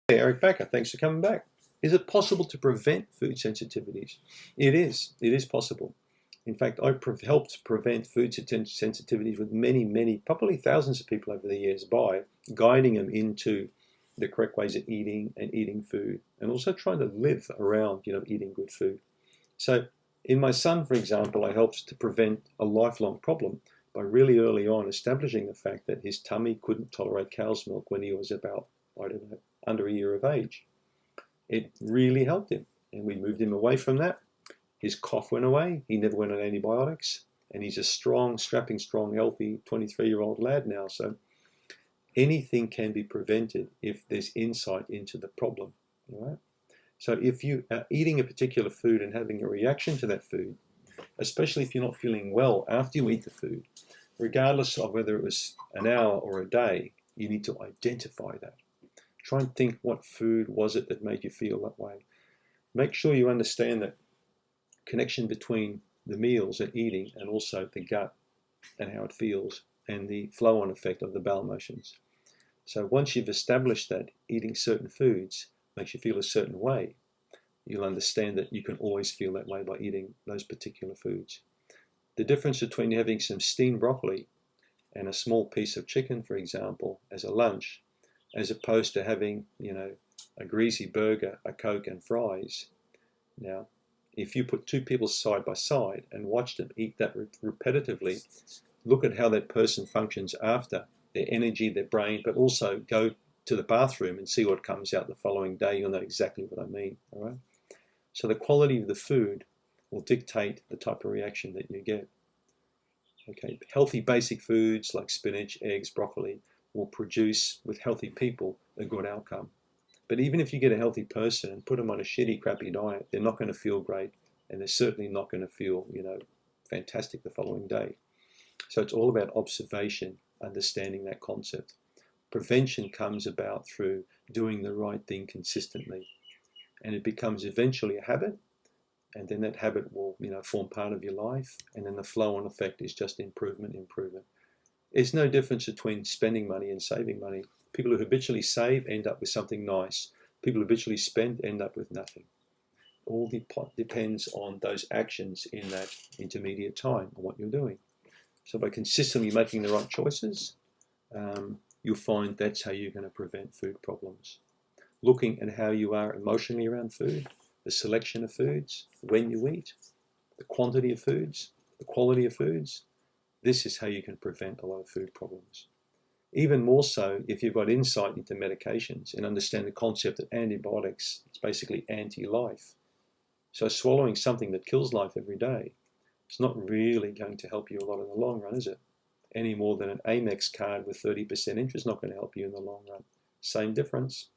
Hey, Eric Backer, thanks for coming back. Is it possible to prevent food sensitivities? It is. It is possible. In fact, I've helped prevent food sensitivities with many, probably thousands of people over the years by guiding them into the correct ways of eating and eating food, and also trying to live around, eating good food. So, in my son, for example, I helped to prevent a lifelong problem by really early on establishing the fact that his tummy couldn't tolerate cow's milk when he was about, I don't know, under a year of age. It really helped him, and we moved him away from that. His cough went away. He never went on antibiotics, and he's a strong, strapping, strong, healthy 23-year-old lad now. So anything can be prevented if there's insight into the problem. All right? So if you are eating a particular food and having a reaction to that food, especially if you're not feeling well after you eat the food, regardless of whether it was an hour or a day, you need to identify that. Try and think, what food was it that made you feel that way? Make sure you understand that connection between the meals and eating, and also the gut and how it feels, and the flow-on effect of the bowel motions. So once you've established that eating certain foods makes you feel a certain way, you'll understand that you can always feel that way by eating those particular foods. The difference between having some steamed broccoli and a small piece of chicken, for example, as a lunch, as opposed to having, a greasy burger, a Coke and fries. Now, if you put two people side by side and watch them eat that repetitively, look at how that person functions after, their energy, their brain, but also go to the bathroom and see what comes out the following day. You'll know exactly what I mean, all right? So the quality of the food will dictate the type of reaction that you get. Okay, healthy basic foods like spinach, eggs, broccoli will produce, with healthy people, a good outcome. But even if you get a healthy person and put them on a shitty, crappy diet, they're not going to feel great, and they're certainly not going to feel, fantastic the following day. So it's all about observation, understanding that concept. Prevention comes about through doing the right thing consistently, and it becomes eventually a habit, and then that habit will, form part of your life, and then the flow-on effect is just improvement. There's no difference between spending money and saving money. People who habitually save end up with something nice. People who habitually spend end up with nothing. All depends on those actions in that intermediate time and what you're doing. So by consistently making the right choices, you'll find that's how you're going to prevent food problems. Looking at how you are emotionally around food, the selection of foods, when you eat, the quantity of foods, the quality of foods, this is how you can prevent a lot of food problems. Even more so if you've got insight into medications and understand the concept that antibiotics, it's basically anti-life. So swallowing something that kills life every day, it's not really going to help you a lot in the long run, is it? Any more than an Amex card with 30% interest is not going to help you in the long run. Same difference.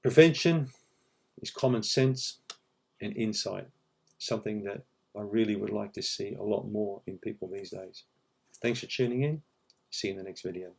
Prevention is common sense and insight, something that I really would like to see a lot more in people these days. Thanks for tuning in. See you in the next video.